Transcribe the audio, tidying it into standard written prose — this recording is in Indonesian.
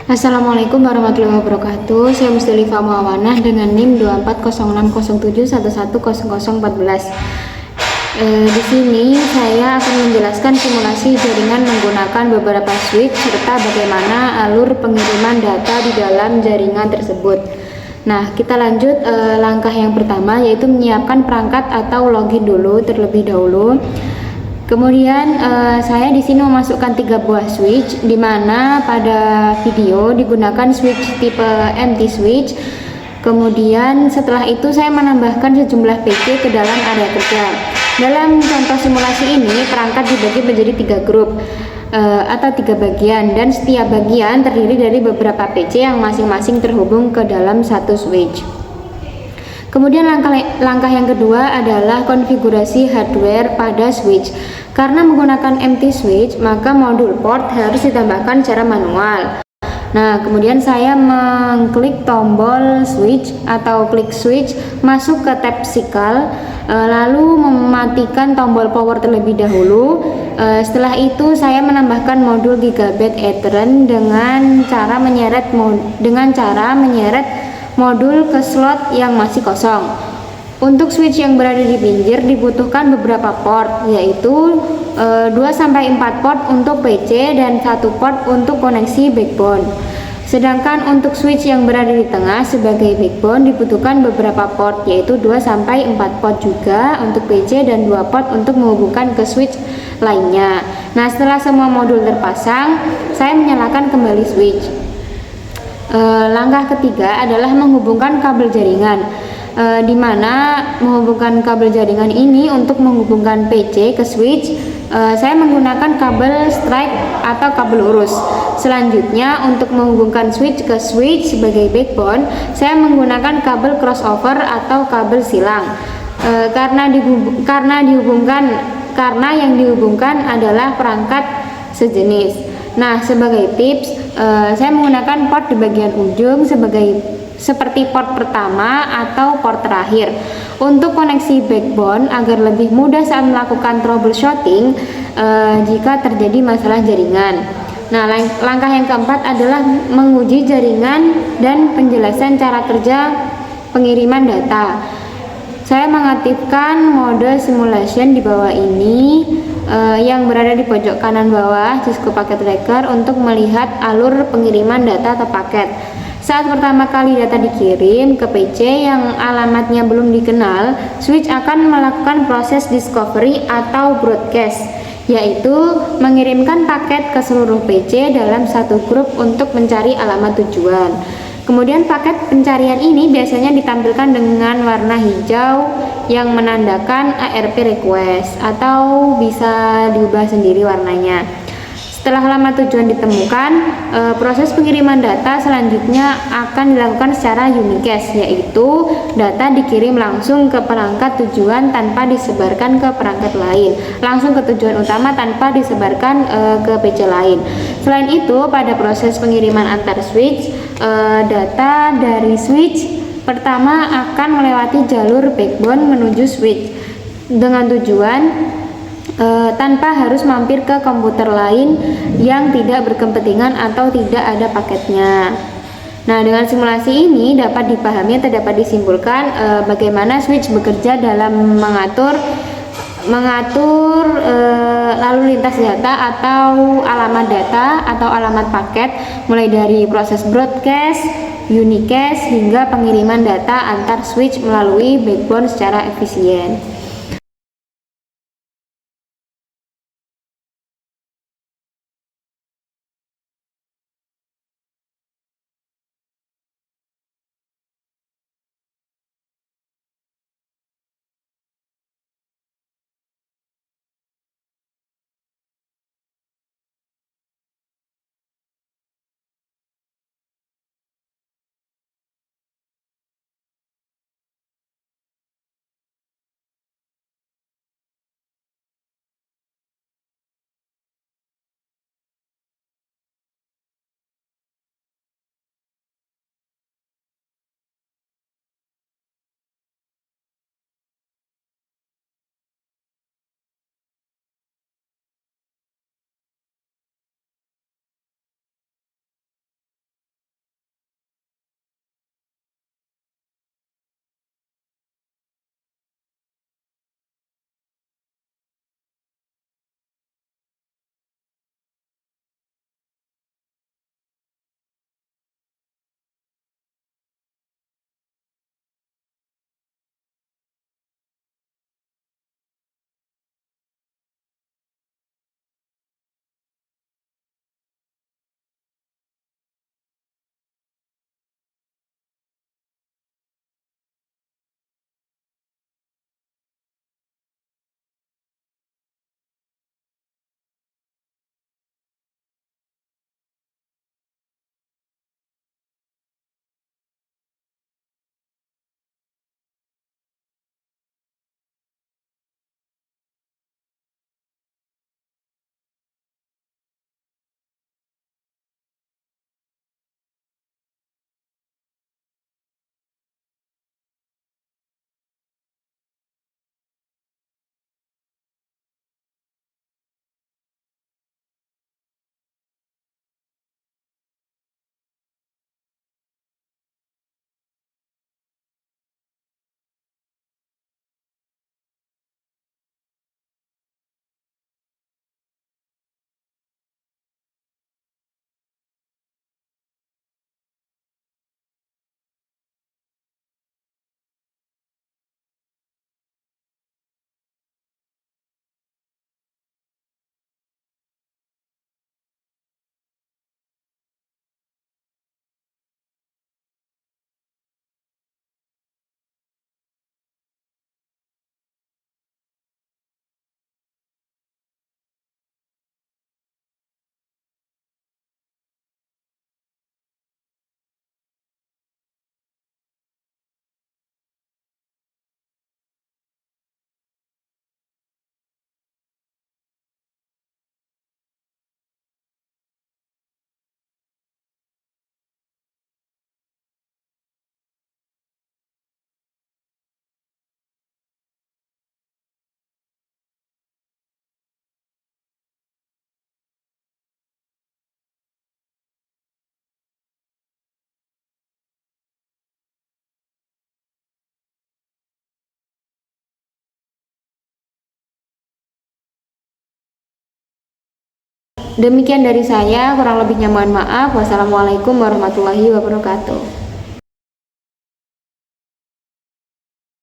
Assalamualaikum warahmatullahi wabarakatuh. Saya Musdalifah Muawanah dengan NIM 2406071110014. Di sini saya akan menjelaskan simulasi jaringan menggunakan beberapa switch serta bagaimana alur pengiriman data di dalam jaringan tersebut. Nah, kita lanjut langkah yang pertama, yaitu menyiapkan perangkat atau login dulu terlebih dahulu. Kemudian saya di sini memasukkan 3 buah switch, di mana pada video digunakan switch tipe empty switch. Kemudian setelah itu saya menambahkan sejumlah PC ke dalam area kerja. Dalam contoh simulasi ini perangkat dibagi menjadi 3 grup atau 3 bagian, dan setiap bagian terdiri dari beberapa PC yang masing-masing terhubung ke dalam satu switch. Kemudian langkah yang kedua adalah konfigurasi hardware pada switch. Karena menggunakan empty switch, maka modul port harus ditambahkan secara manual. Nah, kemudian saya mengklik tombol switch atau klik switch, masuk ke tab sikal, lalu mematikan tombol power terlebih dahulu. Setelah itu saya menambahkan modul gigabit Ethernet dengan cara menyeret modul ke slot yang masih kosong. Untuk switch yang berada di pinggir dibutuhkan beberapa port, yaitu 2-4 port untuk PC dan 1 port untuk koneksi backbone. Sedangkan untuk switch yang berada di tengah sebagai backbone dibutuhkan beberapa port, yaitu 2-4 port juga untuk PC dan 2 port untuk menghubungkan ke switch lainnya. Nah, setelah semua modul terpasang, saya menyalakan kembali switch. Langkah ketiga adalah menghubungkan kabel jaringan, di mana menghubungkan kabel jaringan ini untuk menghubungkan PC ke switch. Saya menggunakan kabel stripe atau kabel urus. Selanjutnya untuk menghubungkan switch ke switch sebagai backbone, saya menggunakan kabel crossover atau kabel silang. Karena yang dihubungkan adalah perangkat sejenis. Nah, sebagai tips, saya menggunakan port di bagian ujung seperti port pertama atau port terakhir. Untuk koneksi backbone agar lebih mudah saat melakukan troubleshooting jika terjadi masalah jaringan. Nah, langkah yang keempat adalah menguji jaringan dan penjelasan cara kerja pengiriman data. Saya mengaktifkan mode simulation di bawah ini, yang berada di pojok kanan bawah Cisco Packet Tracker untuk melihat alur pengiriman data atau paket. Saat pertama kali data dikirim ke PC yang alamatnya belum dikenal, switch akan melakukan proses discovery atau broadcast, yaitu mengirimkan paket ke seluruh PC dalam satu grup untuk mencari alamat tujuan. Kemudian paket pencarian ini biasanya ditampilkan dengan warna hijau yang menandakan ARP request, atau bisa diubah sendiri warnanya. Setelah alamat tujuan ditemukan, proses pengiriman data selanjutnya akan dilakukan secara unicast, yaitu data dikirim langsung ke perangkat tujuan tanpa disebarkan ke perangkat lain, langsung ke tujuan utama tanpa disebarkan ke PC lain. Selain itu, pada proses pengiriman antar switch, data dari switch pertama akan melewati jalur backbone menuju switch dengan tujuan tanpa harus mampir ke komputer lain yang tidak berkepentingan atau tidak ada paketnya. Nah, dengan simulasi ini dapat dipahami atau dapat disimpulkan bagaimana switch bekerja dalam mengatur lalu lintas data atau alamat data atau alamat paket, mulai dari proses broadcast, unicast, hingga pengiriman data antar switch melalui backbone secara efisien. Demikian dari saya, kurang lebihnya mohon maaf. Wassalamualaikum warahmatullahi wabarakatuh.